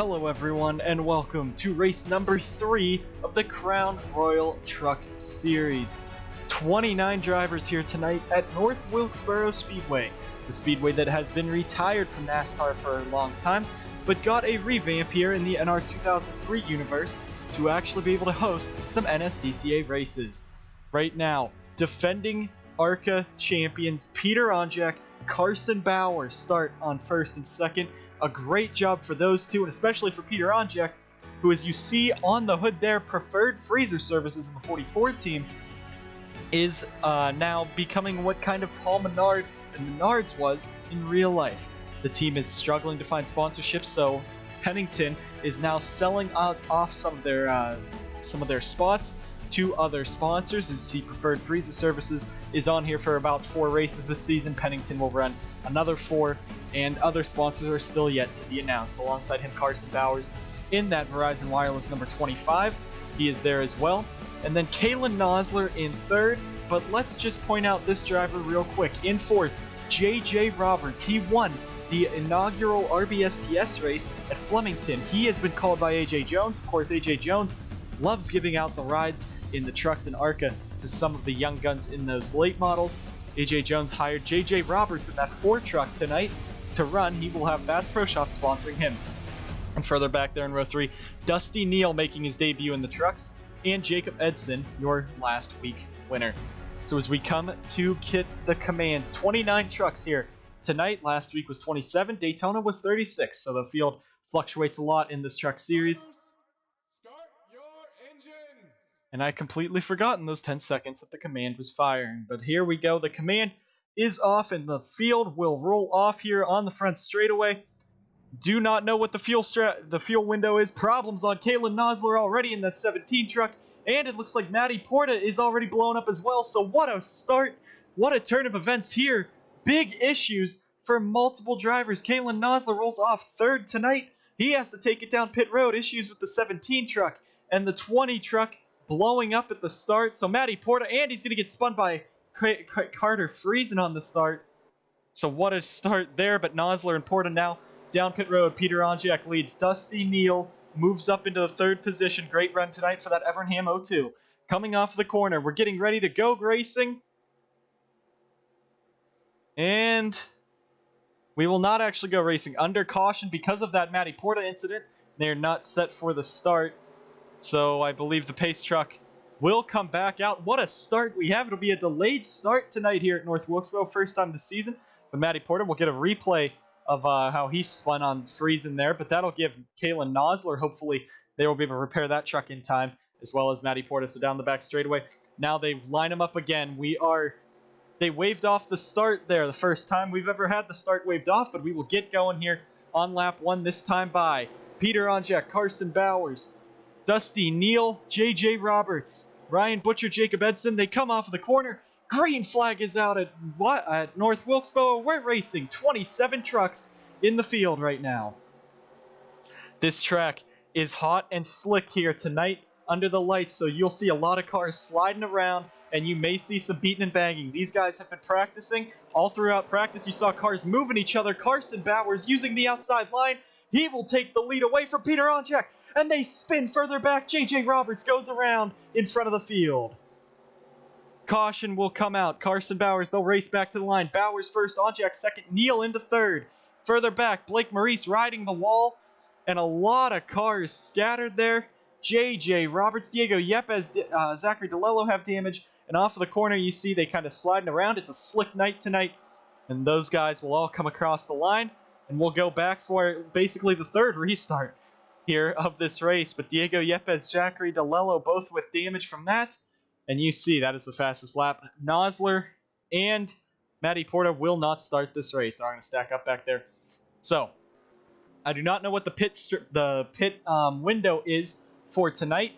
Hello everyone, and welcome to race number 3 of the Crown Royal Truck Series. 29 drivers here tonight at North Wilkesboro Speedway, the speedway that has been retired from NASCAR for a long time, but got a revamp here in the NR 2003 universe to actually be able to host some NSDCA races. Right now, defending ARCA champions Peter Onjack, Carson Bauers start on first and second. A great job for those two, and especially for Peter Onjack, who, as you see on the hood there, preferred freezer services in the 44 team, is now becoming what kind of Paul Menard and Menards was in real life. The team is struggling to find sponsorships, so Pennington is now selling off some of their spots to other sponsors. As you see, preferred freezer services is on here for about 4 races this season. Pennington will run another 4, and other sponsors are still yet to be announced. Alongside him, Carson Bauers in that Verizon Wireless number 25. He is there as well. And then Kalen Nosler in 3rd. But let's just point out this driver real quick. In 4th, JJ Roberts. He won the inaugural RBSTS race at Flemington. He has been called by AJ Jones. Of course, AJ Jones loves giving out the rides in the trucks in ARCA to some of the young guns in those late models. AJ Jones hired JJ Roberts in that 4 truck tonight to run. He will have Bass Pro Shop sponsoring him. And further back there in row 3, Dusty Neal making his debut in the trucks, and Jacob Edson, your last week winner. So as we come to kit the commands, 29 trucks here tonight. Last week was 27. Daytona was 36. So the field fluctuates a lot in this truck series. And I completely forgotten those 10 seconds that the command was firing. But here we go. The command is off, and the field will roll off here on the front straightaway. Do not know what the fuel window is. Problems on Kalen Nosler already in that 17 truck. And it looks like Matty Porta is already blown up as well. So what a start. What a turn of events here. Big issues for multiple drivers. Kalen Nosler rolls off 3rd tonight. He has to take it down pit road. Issues with the 17 truck and the 20 truck blowing up at the start. So Matty Porta, and he's going to get spun by Carter Friesen on the start. So what a start there, but Nosler and Porta now down pit road. Peter Onjack leads. Dusty Neal moves up into the 3rd position. Great run tonight for that Evernham 02. Coming off the corner, we're getting ready to go racing. And we will not actually go racing. Under caution because of that Matty Porta incident. They're not set for the start. So I believe the pace truck will come back out. What a start we have. It'll be a delayed start tonight here at North Wilkesboro. First time this season. But Matty Porta will get a replay of how he spun on Friesen there. But that'll give Kalen Nosler, hopefully, they will be able to repair that truck in time, as well as Matty Porta. So down the back straightaway. Now they line them up again. They waved off the start there. The first time we've ever had the start waved off. But we will get going here on lap 1 this time by Peter Onjack, Carson Bauers, Dusty Neal, JJ Roberts, Ryan Butcher, Jacob Edson. They come off of the corner. Green flag is out at North Wilkesboro. We're racing 27 trucks in the field right now. This track is hot and slick here tonight under the lights, so you'll see a lot of cars sliding around, and you may see some beating and banging. These guys have been practicing. All throughout practice, you saw cars moving each other. Carson Bauers using the outside line. He will take the lead away from Peter Onjack. And they spin further back. JJ Roberts goes around in front of the field. Caution will come out. Carson Bauers, they'll race back to the line. Bauers first, Onjack second, Neal into 3rd. Further back, Blake Maurice riding the wall. And a lot of cars scattered there. JJ Roberts, Diego Yepes, Zachary DeLello have damage. And off of the corner, you see they kind of sliding around. It's a slick night tonight. And those guys will all come across the line. And we'll go back for basically the 3rd restart here of this race, but Diego Yepes, Zachary DeLello, both with damage from that, and you see that is the fastest lap. Nosler and Matty Porta will not start this race. They're going to stack up back there. So I do not know what the pit window is for tonight.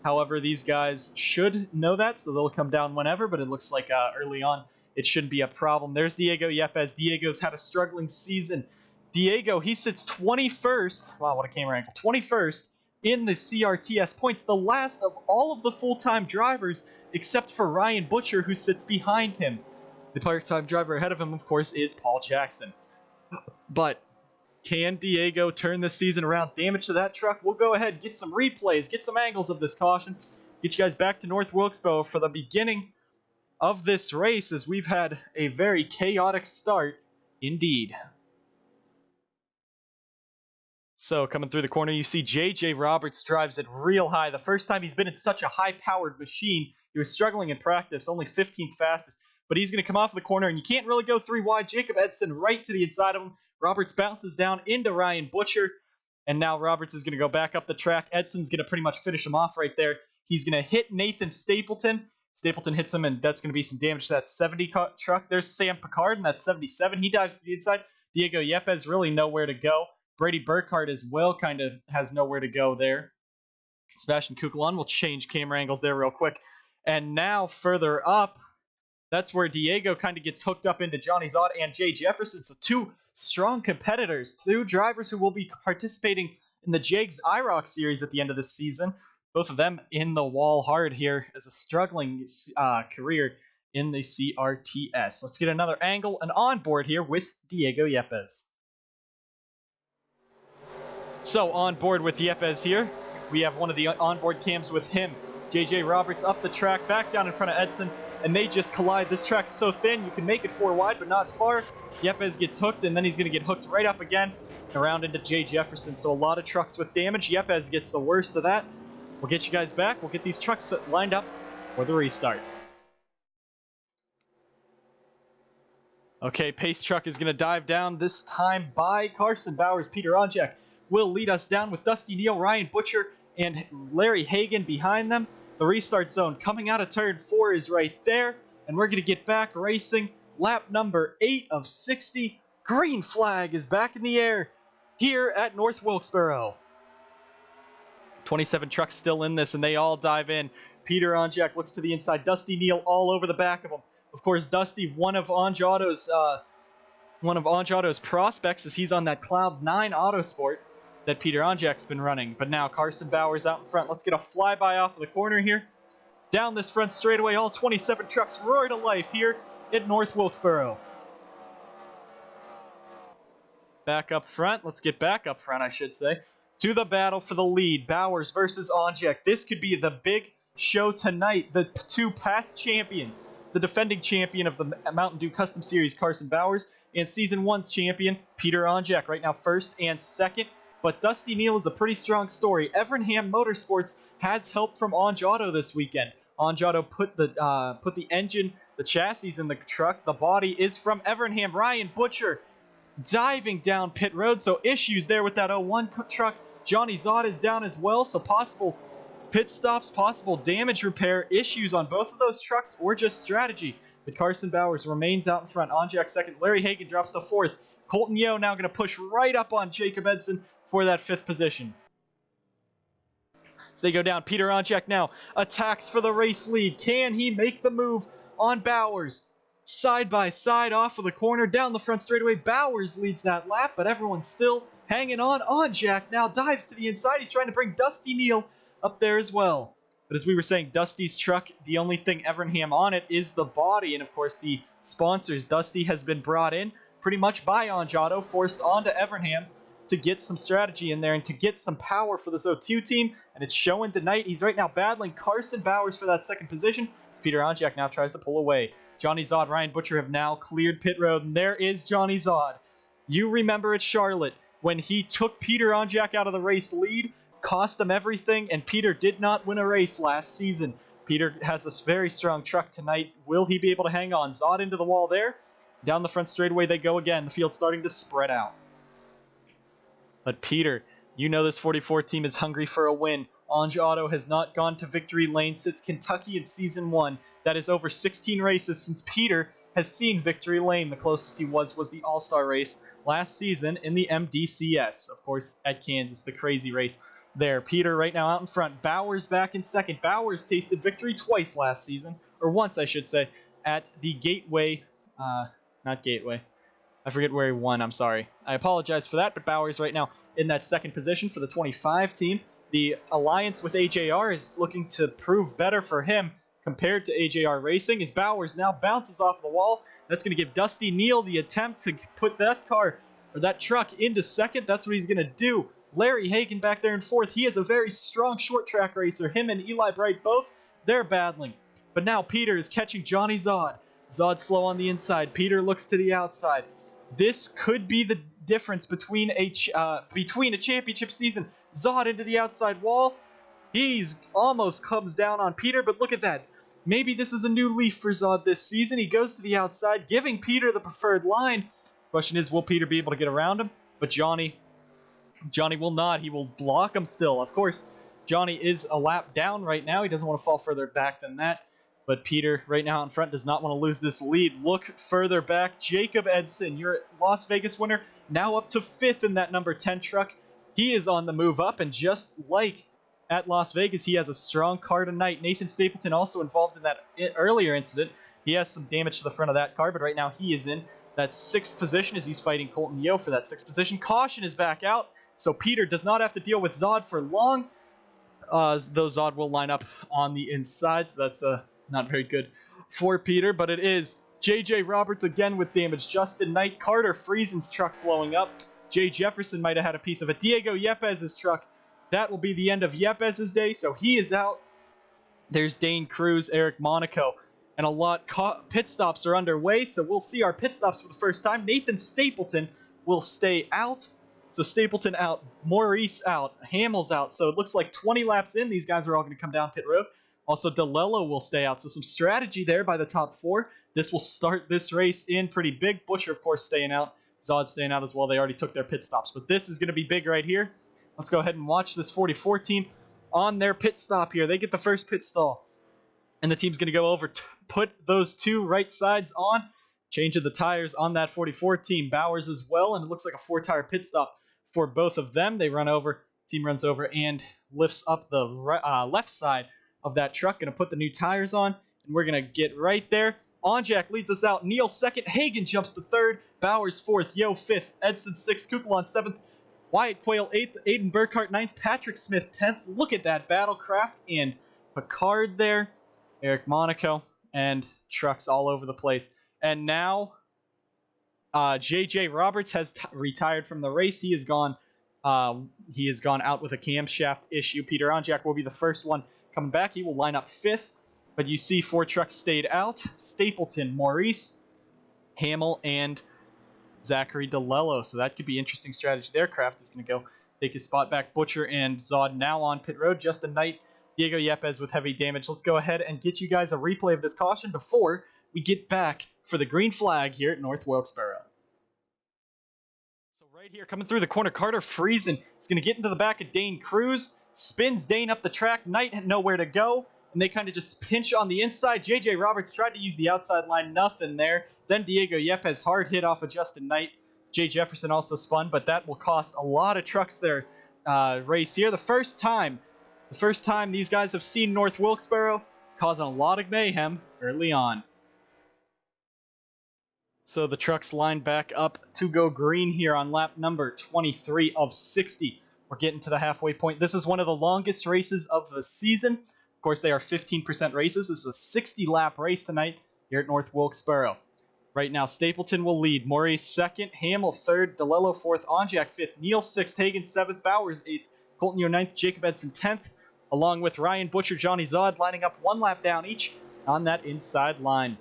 However, these guys should know that, so they'll come down whenever. But it looks like early on it shouldn't be a problem. There's Diego Yepes. Diego's had a struggling season. Diego, he sits 21st. Wow, what a camera angle. 21st in the CRTS points, the last of all of the full-time drivers, except for Ryan Butcher, who sits behind him. The part-time driver ahead of him, of course, is Paul Jackson. But Can Diego turn this season around? Damage to that truck. We'll go ahead, get some replays, get some angles of this caution. Get you guys back to North Wilkesboro for the beginning of this race, as we've had a very chaotic start indeed. So coming through the corner, you see JJ Roberts drives it real high. The first time he's been in such a high-powered machine, he was struggling in practice, only 15th fastest. But he's going to come off the corner, and you can't really go 3 wide. Jacob Edson right to the inside of him. Roberts bounces down into Ryan Butcher, and now Roberts is going to go back up the track. Edson's going to pretty much finish him off right there. He's going to hit Nathan Stapleton. Stapleton hits him, and that's going to be some damage to that 70 truck. There's Sam Picard, and that's 77. He dives to the inside. Diego Yepes really nowhere to go. Brady Burkhardt as well kind of has nowhere to go there. Sebastian Kukulon will change camera angles there real quick. And now further up, that's where Diego kind of gets hooked up into Johnny Zott and Jay Jefferson. So 2 strong competitors, 2 drivers who will be participating in the JAGS IROC series at the end of this season. Both of them in the wall hard here as a struggling career in the CRTS. Let's get another angle and onboard here with Diego Yepes. So on board with Yepes here, we have one of the onboard cams with him. JJ Roberts up the track, back down in front of Edson, and they just collide. This track's so thin, you can make it 4 wide, but not far. Yepes gets hooked, and then he's going to get hooked right up again, around into Jay Jefferson. So a lot of trucks with damage. Yepes gets the worst of that. We'll get you guys back. We'll get these trucks lined up for the restart. Okay, pace truck is going to dive down, this time by Carson Bauers. Peter Onjack will lead us down with Dusty Neal, Ryan Butcher, and Larry Hagan behind them. The restart zone coming out of turn 4 is right there, and we're going to get back racing. Lap number 8 of 60. Green flag is back in the air here at North Wilkesboro. 27 trucks still in this, and they all dive in. Peter Onjack looks to the inside. Dusty Neal all over the back of him. Of course, Dusty, one of Onjack Auto's prospects, as he's on that Cloud 9 Autosport that Peter Onjack's been running. But now Carson Bauers out in front. Let's get a flyby off of the corner here. Down this front straightaway, all 27 trucks roar to life here at North Wilkesboro. Back up front. Let's get back up front, I should say. To the battle for the lead. Bauers versus Onjack. This could be the big show tonight. The 2 past champions. The defending champion of the Mountain Dew Custom Series, Carson Bauers, and Season 1's champion, Peter Onjack, right now 1st and 2nd. But Dusty Neal is a pretty strong story. Evernham Motorsports has help from Onj Auto this weekend. Onj Auto put the engine, the chassis in the truck. The body is from Evernham. Ryan Butcher diving down pit road, so issues there with that 01 truck. Johnny Zott is down as well, so possible pit stops, possible damage repair, issues on both of those trucks, or just strategy. But Carson Bauers remains out in front. Onjack 2nd. Larry Hagan drops to 4th. Colton Yo now going to push right up on Jacob Edson for that 5th position. So they go down. Peter Onjack now attacks for the race lead. Can he make the move on Bauers? Side by side off of the corner, down the front straightaway. Bauers leads that lap, but everyone's still hanging on. Onjack now dives to the inside. He's trying to bring Dusty Neal up there as well. But as we were saying, Dusty's truck, the only thing Evernham on it is the body. And of course, the sponsors. Dusty has been brought in pretty much by Onj Auto, forced onto Evernham to get some strategy in there and to get some power for this O2 team. And it's showing tonight. He's right now battling Carson Bauers for that 2nd position. Peter Onjack now tries to pull away. Johnny Zott, Ryan Butcher have now cleared pit road. And there is Johnny Zott. You remember at Charlotte when he took Peter Onjack out of the race lead, cost him everything, and Peter did not win a race last season. Peter has a very strong truck tonight. Will he be able to hang on? Zott into the wall there. Down the front straightaway they go again. The field's starting to spread out. But Peter, you know this 44 team is hungry for a win. Onj Auto has not gone to victory lane since Kentucky in Season 1. That is over 16 races since Peter has seen victory lane. The closest he was the All-Star race last season in the NSDCA. Of course, at Kansas, the crazy race there. Peter right now out in front. Bauers back in 2nd. Bauers tasted victory twice last season, or once I should say, at the Gateway, not Gateway. I forget where he won, I'm sorry. I apologize for that, but Bauers right now in that 2nd position for the 25 team. The alliance with AJR is looking to prove better for him compared to AJR Racing, as Bauers now bounces off the wall. That's going to give Dusty Neal the attempt to put that car that truck into second. That's what he's going to do. Larry Hagan back there in fourth. He is a very strong short track racer. Him and Eli Bright both, they're battling. But now Peter is catching Johnny Zod. Zod slow on the inside. Peter looks to the outside. This could be the difference between a championship season. Zod into the outside wall. He's almost comes down on Peter, but look at that. Maybe this is a new leaf for Zod this season. He goes to the outside, giving Peter the preferred line. Question is, will Peter be able to get around him? But Johnny will not. He will block him still. Of course, Johnny is a lap down right now. He doesn't want to fall further back than that. But Peter, right now in front, does not want to lose this lead. Look further back. Jacob Edson, your Las Vegas winner, now up to 5th in that number 10 truck. He is on the move up, and just like at Las Vegas, he has a strong car tonight. Nathan Stapleton also involved in that earlier incident. He has some damage to the front of that car, but right now he is in that 6th position as he's fighting Colton Yo for that 6th position. Caution is back out, so Peter does not have to deal with Zod for long. Though Zod will line up on the inside, so that's not very good for Peter, but it is. J.J. Roberts again with damage. Justin Knight, Carter Friesen's truck blowing up. Jay Jefferson might have had a piece of it. Diego Yepez's truck. That will be the end of Yepez's day, so he is out. There's Dane Cruz, Eric Monaco, and a lot. Pit stops are underway, so we'll see our pit stops for the first time. Nathan Stapleton will stay out. So Stapleton out, Maurice out, Hamill's out. So it looks like 20 laps in, these guys are all going to come down pit road. Also, DeLello will stay out. So some strategy there by the top 4. This will start this race in pretty big. Butcher, of course, staying out. Zod staying out as well. They already took their pit stops. But this is going to be big right here. Let's go ahead and watch this 44 team on their pit stop here. They get the first pit stall. And the team's going to go over, put those 2 right sides on. Change of the tires on that 44 team. Bauers as well. And it looks like a 4-tire pit stop for both of them. They run over. Team runs over and lifts up the left side of that truck. Going to put the new tires on. And we're going to get right there. Onjack leads us out. Neal 2nd. Hagan jumps to 3rd. Bauers 4th. Yo 5th. Edson 6th. Kukulon 7th. Wyatt Quayle 8th. Aiden Burkhart 9th. Patrick Smith 10th. Look at that. Battlecraft and Picard there. Eric Monaco. And trucks all over the place. And now J.J. Roberts has retired from the race. He has gone out with a camshaft issue. Peter Onjack will be the first one coming back. He will line up 5th. But you see 4 trucks stayed out. Stapleton, Maurice, Hamill, and Zachary DeLello. So that could be interesting strategy there. Kraft is going to go take his spot back. Butcher and Zod now on pit road. Justin Knight, Diego Yepez with heavy damage. Let's go ahead and get you guys a replay of this caution before we get back for the green flag here at North Wilkesboro. So right here, coming through the corner, Carter Friesen is going to get into the back of Dane Cruz. Spins Dane up the track. Knight had nowhere to go. And they kind of just pinch on the inside. J.J. Roberts tried to use the outside line. Nothing there. Then Diego Yepez hard hit off of Justin Knight. Jay Jefferson also spun, but that will cost a lot of trucks their race here. The first time these guys have seen North Wilkesboro, causing a lot of mayhem early on. So the trucks line back up to go green here on lap number 23 of 60. We're getting to the halfway point. This is one of the longest races of the season. Of course, they are 15% races. This is a 60-lap race tonight here at North Wilkesboro. Right now, Stapleton will lead. Maurice 2nd, Hamill 3rd, DeLello 4th, Onjack 5th, Neal 6th, Hagan 7th, Bauers 8th, Colton Yo 9th, Jacob Edson 10th, along with Ryan Butcher, Johnny Zod lining up 1 lap down each on that inside line.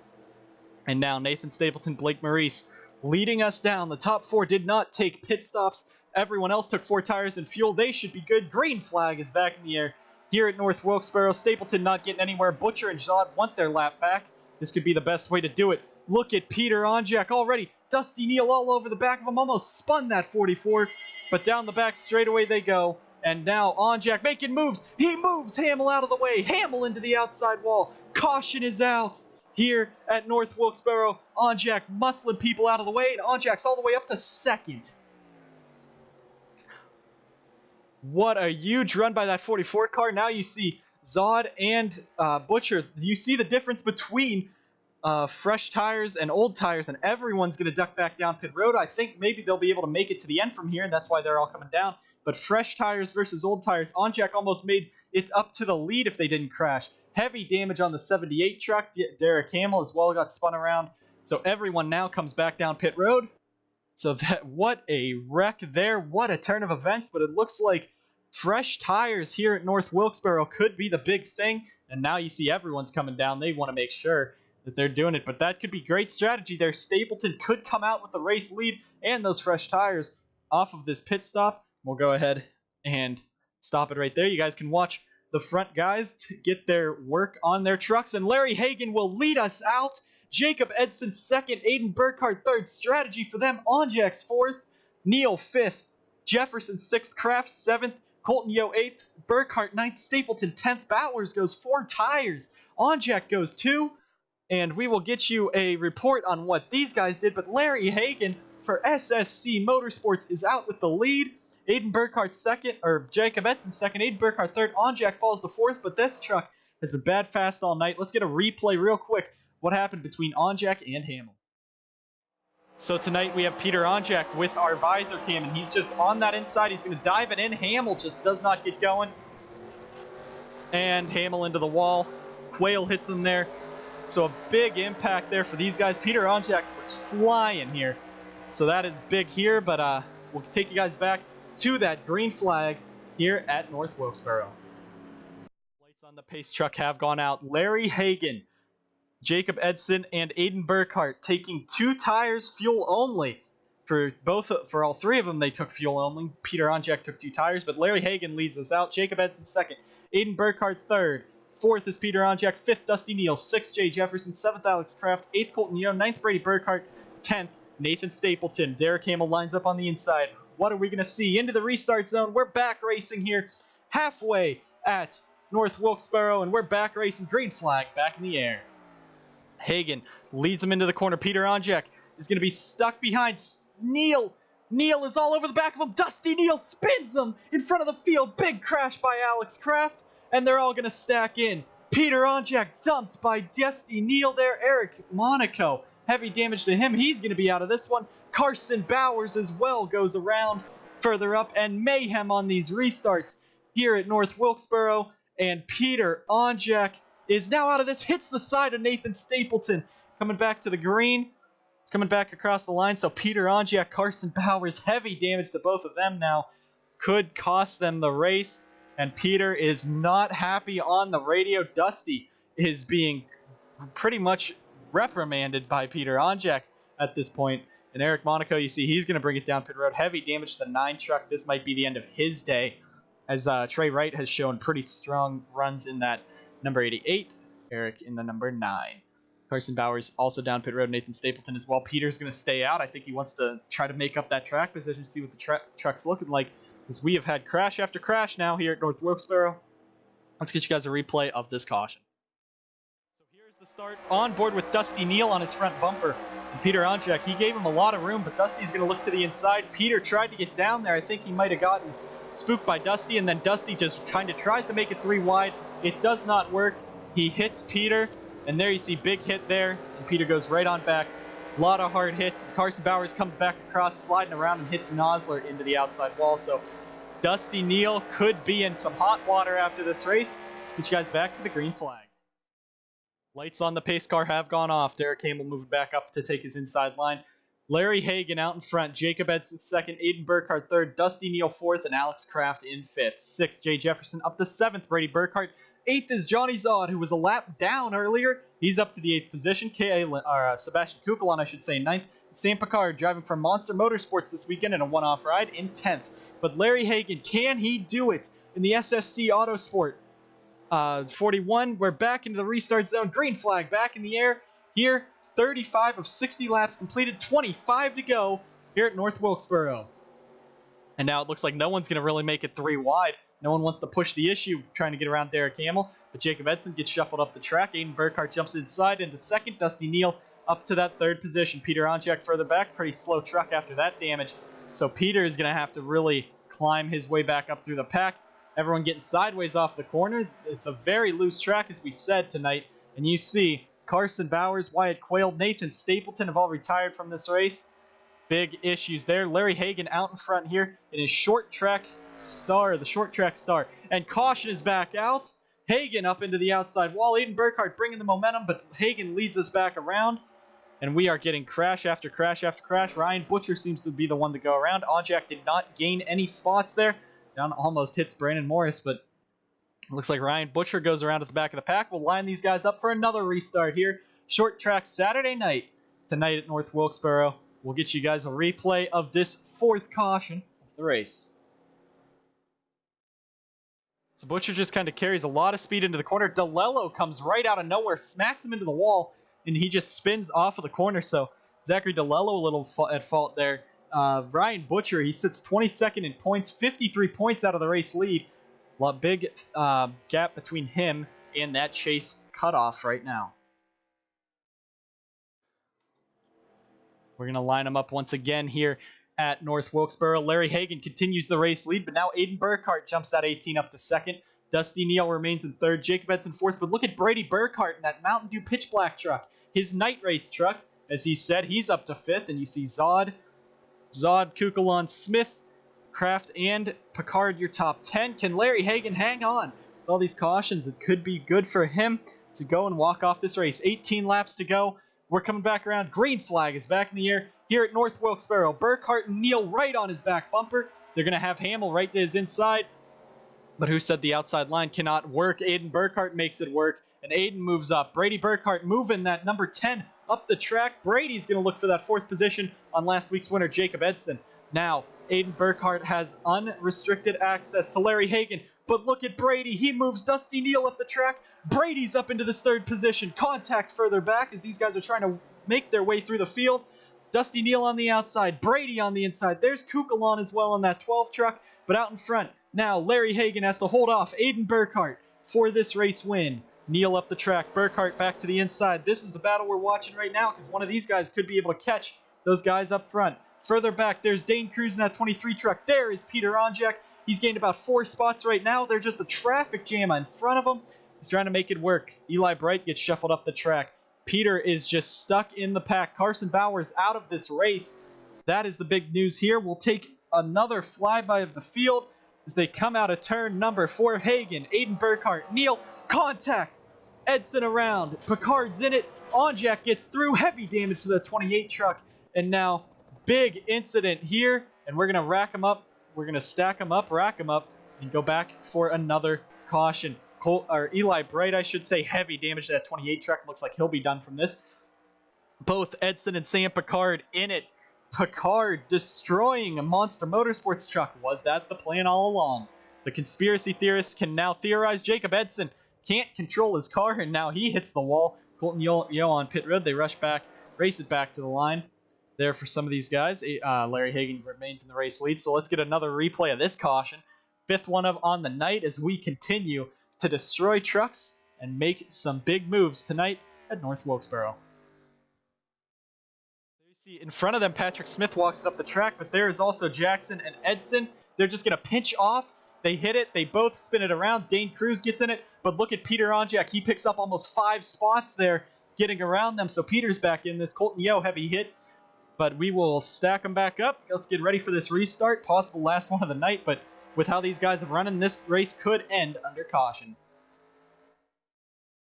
And now Nathan Stapleton, Blake Maurice leading us down. The top 4 did not take pit stops. Everyone else took 4 tires and fuel. They should be good. Green flag is back in the air here at North Wilkesboro. Stapleton not getting anywhere. Butcher and Zod want their lap back. This could be the best way to do it. Look at Peter Onjack already. Dusty Neal all over the back of him. Almost spun that 44. But down the back straightaway they go. And now Onjack making moves. He moves Hamill out of the way. Hamill into the outside wall. Caution is out here at North Wilkesboro. Onjack muscling people out of the way. And Onjack's all the way up to 2nd. What a huge run by that 44 car. Now you see Zod and Butcher. You see the difference between fresh tires and old tires, and everyone's going to duck back down pit road. I think maybe they'll be able to make it to the end from here, and that's why they're all coming down. But fresh tires versus old tires, Onjack almost made it up to the lead if they didn't crash. Heavy damage on the 78 truck. Derek Hamill as well got spun around. So everyone now comes back down pit road. So what a wreck there. What a turn of events. But it looks like fresh tires here at North Wilkesboro could be the big thing. And now you see everyone's coming down. They want to make sure that they're doing it. But that could be great strategy there. Stapleton could come out with the race lead and those fresh tires off of this pit stop. We'll go ahead and stop it right there. You guys can watch the front guys to get their work on their trucks. And Larry Hagan will lead us out. Jacob Edson second, Aiden Burkhardt third. Strategy for them. Onjack's fourth, Neal fifth, Jefferson sixth, Kraft seventh, Colton Yo eighth, Burkhardt ninth, Stapleton 10th. Bauers goes 4 tires. Onjack goes 2. And we will get you a report on what these guys did. But Larry Hagan for SSC Motorsports is out with the lead. Aiden Burkhardt second, or Jacob Edson second, Aiden Burkhardt third. Onjack falls to 4th, but this truck has been bad fast all night. Let's get a replay real quick. What happened between Onjack and Hamill. So tonight we have Peter Onjack with our visor cam, and he's just on that inside. He's going to dive it in. Hamill just does not get going. And Hamill into the wall. Quayle hits him there. So a big impact there for these guys. Peter Onjack was flying here. So that is big here, but we'll take you guys back to that green flag here at North Wilkesboro. Lights on the pace truck have gone out. Larry Hagan, Jacob Edson, and Aiden Burkhardt taking 2 tires, fuel only. For all 3 of them, they took fuel only. Peter Onjack took 2 tires, but Larry Hagan leads us out. Jacob Edson second, Aiden Burkhardt third. 4th is Peter Onjack, 5th Dusty Neal, 6th Jay Jefferson, 7th Alex Kraft, 8th Colton Yo, 9th Brady Burkhardt, 10th Nathan Stapleton. Derek Hamill lines up on the inside. What are we going to see? Into the restart zone. We're back racing here halfway at North Wilkesboro, and we're back racing. Green flag back in the air. Hagan leads him into the corner. Peter Onjack is going to be stuck behind Neal. Neal is all over the back of him. Dusty Neal spins him in front of the field. Big crash by Alex Kraft, and they're all going to stack in. Peter Onjack dumped by Dusty Neal there. Eric Monaco, heavy damage to him. He's going to be out of this one. Carson Bauers as well goes around further up, and mayhem on these restarts here at North Wilkesboro. And Peter Onjack is now out of this, hits the side of Nathan Stapleton. Coming back to the green. It's coming back across the line. So Peter Onjack, Carson Bauers, heavy damage to both of them now. Could cost them the race. And Peter is not happy on the radio. Dusty is being pretty much reprimanded by Peter Onjack at this point. And Eric Monaco, you see, he's going to bring it down pit road. Heavy damage to the 9 truck. This might be the end of his day, as Trey Wright has shown pretty strong runs in that number 88, Eric in the number 9. Carson Bauers also down pit road. Nathan Stapleton as well. Peter's going to stay out. I think he wants to try to make up that track position, see what the truck's looking like, because we have had crash after crash now here at North Wilkesboro. Let's get you guys a replay of this caution. So here's the start. On board with Dusty Neal on his front bumper. And Peter Onjack, he gave him a lot of room, but Dusty's going to look to the inside. Peter tried to get down there. I think he might have gotten spooked by Dusty, and then Dusty just kind of tries to make it 3 wide. It does not work. He hits Peter, and there you see big hit there, and Peter goes right on back. A lot of hard hits. Carson Bauers comes back across, sliding around, and hits Nosler into the outside wall. So Dusty Neal could be in some hot water after this race. Let's get you guys back to the green flag. Lights on the pace car have gone off. Derek Hamill moving back up to take his inside line. Larry Hagan out in front. Jacob Edson second. Aiden Burkhardt third. Dusty Neal fourth. And Alex Kraft in fifth. 6th, Jay Jefferson up to 7th. Brady Burkhardt. 8th is Johnny Zod, who was a lap down earlier. He's up to the 8th position. Sebastian Kukulon, I should say, 9th. Sam Picard driving from Monster Motorsports this weekend in a one-off ride in 10th. But Larry Hagan, can he do it in the SSC Autosport? 41, we're back into the restart zone. Green flag back in the air here. 35 of 60 laps completed, 25 to go here at North Wilkesboro. And now it looks like no one's going to really make it 3 wide. No one wants to push the issue, trying to get around Derek Hamill. But Jacob Edson gets shuffled up the track. Aiden Burkhardt jumps inside into 2nd. Dusty Neal up to that 3rd position. Peter Onjack further back. Pretty slow truck after that damage. So Peter is going to have to really climb his way back up through the pack. Everyone getting sideways off the corner. It's a very loose track, as we said tonight. And you see Carson Bauers, Wyatt Quayle, Nathan Stapleton have all retired from this race. Big issues there. Larry Hagan out in front here in his short track star, the short track star. And caution is back out. Hagan up into the outside wall. Aiden Burkhardt bringing the momentum, but Hagan leads us back around. and we are getting crash after crash after crash. Ryan Butcher seems to be the one to go around. Onjack did not gain any spots there. Down almost hits Brandon Morris, but looks like Ryan Butcher goes around at the back of the pack. We'll line these guys up for another restart here. Short track Saturday night tonight at North Wilkesboro. We'll get you guys a replay of this fourth caution of the race. So Butcher just kind of carries a lot of speed into the corner. DeLello comes right out of nowhere, smacks him into the wall, and he just spins off of the corner. So Zachary DeLello a little at fault there. Ryan Butcher, he sits 22nd in points, 53 points out of the race lead. A big gap between him and that chase cutoff right now. We're going to line them up once again here at North Wilkesboro. Larry Hagan continues the race lead, but now Aiden Burkhart jumps that 18 up to second. Dusty Neal remains in third. Jacob Edson fourth. But look at Brady Burkhart in that Mountain Dew pitch black truck. His night race truck, as he said, he's up to fifth. And you see Zod, Kukulon, Smith, Kraft, and Picard, your top 10. Can Larry Hagan hang on? With all these cautions, it could be good for him to go and walk off this race. 18 laps to go. We're coming back around. Green flag is back in the air here at North Wilkesboro. Burkhart and Neal right on his back bumper. They're going to have Hamill right to his inside. But who said the outside line cannot work? Aiden Burkhart makes it work. And Aiden moves up. Brady Burkhart moving that number 10 up the track. Brady's going to look for that fourth position on last week's winner, Jacob Edson. Now, Aiden Burkhart has unrestricted access to Larry Hagan. But look at Brady. He moves Dusty Neal up the track. Brady's up into this third position. Contact further back as these guys are trying to make their way through the field. Dusty Neal on the outside. Brady on the inside. There's Kukulon as well on that 12 truck. But out in front, now Larry Hagan has to hold off Aiden Burkhart for this race win. Neal up the track. Burkhart back to the inside. This is the battle we're watching right now because one of these guys could be able to catch those guys up front. Further back, there's Dane Cruz in that 23 truck. There is Peter Onjack. He's gained about 4 spots right now. There's just a traffic jam in front of him. He's trying to make it work. Eli Bright gets shuffled up the track. Peter is just stuck in the pack. Carson Bauers out of this race. That is the big news here. We'll take another flyby of the field as they come out of turn number 4. Hagan, Aiden Burkhart, Neal, contact. Edson around. Picard's in it. Onjack gets through. Heavy damage to the 28 truck. And now, big incident here. And we're going to rack them up. We're going to stack them up, rack them up, and go back for another caution. Eli Bright, I should say, heavy damage to that 28 truck. Looks like he'll be done from this. Both Edson and Sam Picard in it. Picard destroying a Monster Motorsports truck. Was that the plan all along? The conspiracy theorists can now theorize Jacob Edson can't control his car, and now he hits the wall. Colton Yo on pit road. They rush back, race it back to the line. There for some of these guys. Larry Hagan remains in the race lead, so let's get another replay of this caution. Fifth one on the night as we continue to destroy trucks and make some big moves tonight at North Wilkesboro. You see in front of them, Patrick Smith walks it up the track, but there is also Jackson and Edson. They're just going to pinch off. They hit it. They both spin it around. Dane Cruz gets in it, but look at Peter Onjack. He picks up almost 5 spots there getting around them, so Peter's back in this. Colton Yo, heavy hit. But we will stack them back up. Let's get ready for this restart. Possible last one of the night, but with how these guys have run, this race could end under caution.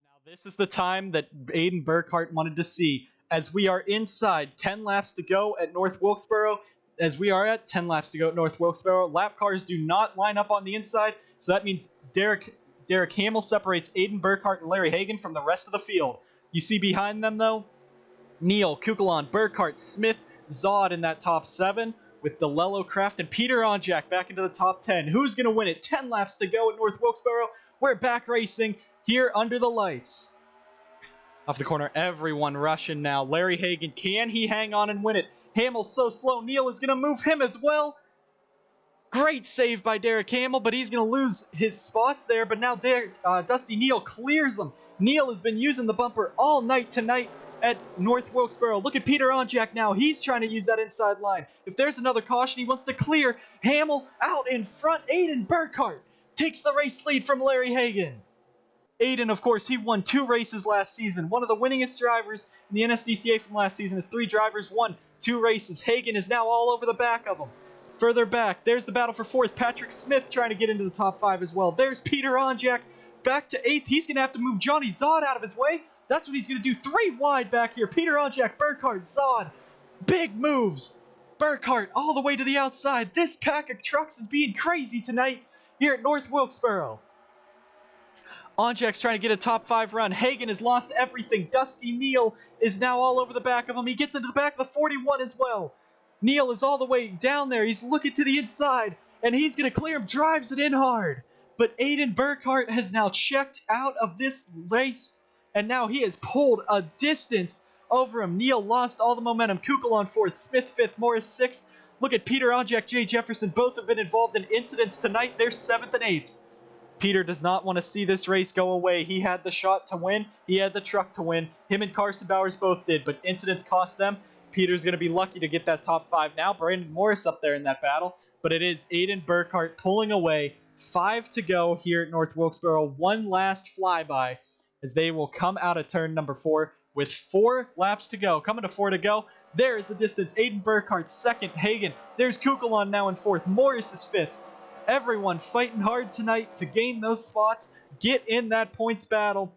Now this is the time that Aiden Burkhart wanted to see. As we are inside 10 laps to go at North Wilkesboro. As we are at 10 laps to go at North Wilkesboro. Lap cars do not line up on the inside. So that means Derek Hamill separates Aiden Burkhart and Larry Hagan from the rest of the field. You see behind them, though, Neal, Kukulon, Burkhart, Smith, Zod in that top 7 with DeLello, Kraft, and Peter Onjack back into the top 10. Who's going to win it? 10 laps to go at North Wilkesboro. We're back racing here under the lights. Off the corner, everyone rushing now. Larry Hagan, can he hang on and win it? Hamill's so slow. Neal is going to move him as well. Great save by Derek Hamill, but he's going to lose his spots there. But now Dusty Neal clears them. Neal has been using the bumper all night tonight at North Wilkesboro. Look at Peter Onjack now. He's trying to use that inside line. If there's another caution, he wants to clear. Hamill out in front. Aiden Burkhart takes the race lead from Larry Hagan. Aiden, of course, he won 2 races last season. One of the winningest drivers in the NSDCA from last season. His 3 drivers won 2 races. Hagan is now all over the back of them. Further back, there's the battle for 4th. Patrick Smith trying to get into the top 5 as well. There's Peter Onjack back to 8th. He's going to have to move Johnny Zod out of his way. That's what he's going to do. 3 wide back here. Peter Onjack, Burkhardt, Zod. Big moves. Burkhardt all the way to the outside. This pack of trucks is being crazy tonight here at North Wilkesboro. Onjack's trying to get a top 5 run. Hagan has lost everything. Dusty Neal is now all over the back of him. He gets into the back of the 41 as well. Neal is all the way down there. He's looking to the inside, and he's going to clear him. Drives it in hard. But Aiden Burkhardt has now checked out of this race, and now he has pulled a distance over him. Neal lost all the momentum. Kukul on 4th. Smith 5th. Morris 6th. Look at Peter Onjack, Jay Jefferson. Both have been involved in incidents tonight. They're 7th and 8th. Peter does not want to see this race go away. He had the shot to win. He had the truck to win. Him and Carson Bauers both did, but incidents cost them. Peter's going to be lucky to get that top 5 now. Brandon Morris up there in that battle, but it is Aiden Burkhardt pulling away. 5 to go here at North Wilkesboro. One last flyby as they will come out of turn number 4 with 4 laps to go. Coming to 4 to go. There is the distance. Aiden Burkhardt 2nd. Hagan. There's Kukulon now in 4th. Morris is 5th. Everyone fighting hard tonight to gain those spots, get in that points battle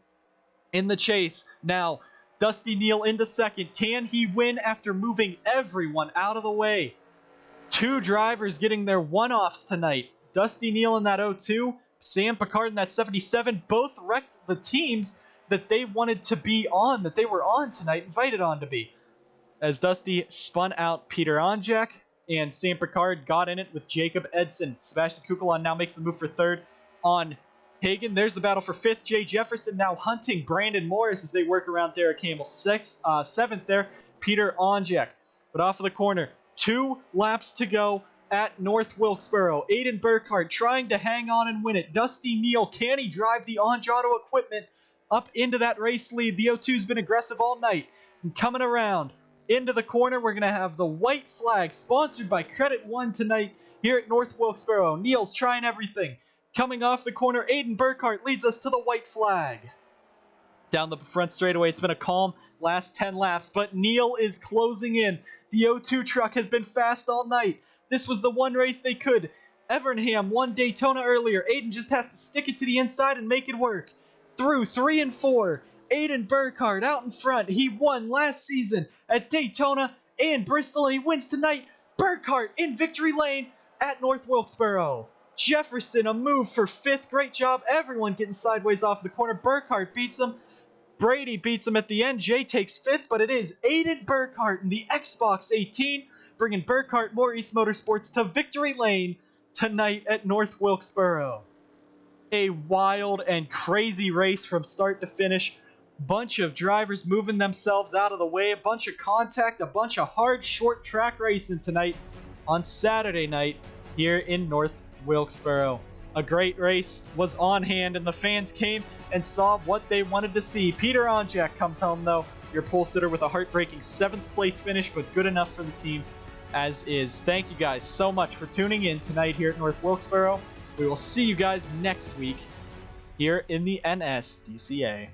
in the chase. Now, Dusty Neal into 2nd. Can he win after moving everyone out of the way? 2 drivers getting their one-offs tonight. Dusty Neal in that 02, Sam Picard in that 77, both wrecked the teams that they wanted to be on, that they were on tonight, invited on to be. As Dusty spun out Peter Onjack, and Sam Picard got in it with Jacob Edson. Sebastian Kukulon now makes the move for 3rd on Hagan. There's the battle for 5th. Jay Jefferson now hunting Brandon Morris as they work around Derek Hamill. 7th there, Peter Onjack. But off of the corner, 2 laps to go at North Wilkesboro. Aiden Burkhardt trying to hang on and win it. Dusty Neal, can he drive the Onjato equipment up into that race lead? The 02's been aggressive all night. And coming around into the corner, we're going to have the white flag, sponsored by Credit One tonight here at North Wilkesboro. Neal's trying everything. Coming off the corner, Aiden Burkhardt leads us to the white flag. Down the front straightaway, it's been a calm last 10 laps, but Neal is closing in. The 02 truck has been fast all night. This was the one race they could. Evernham won Daytona earlier. Aiden just has to stick it to the inside and make it work. Through 3 and 4. Aiden Burkhardt out in front. He won last season at Daytona and Bristol, and he wins tonight. Burkhardt in victory lane at North Wilkesboro. Jefferson, a move for 5th. Great job. Everyone getting sideways off the corner. Burkhardt beats him. Brady beats him at the end. Jay takes 5th, but it is Aiden Burkhardt in the Xbox 18, bringing Burkhardt East Motorsports to victory lane tonight at North Wilkesboro. A wild and crazy race from start to finish. Bunch of drivers moving themselves out of the way, a bunch of contact, a bunch of hard short track racing tonight on Saturday night here in North Wilkesboro. A great race was on hand, and the fans came and saw what they wanted to see. Peter Onjack comes home though, your pole sitter, with a heartbreaking 7th place finish, but good enough for the team as is. Thank you guys so much for tuning in tonight here at North Wilkesboro. We will see you guys next week here in the NSDCA.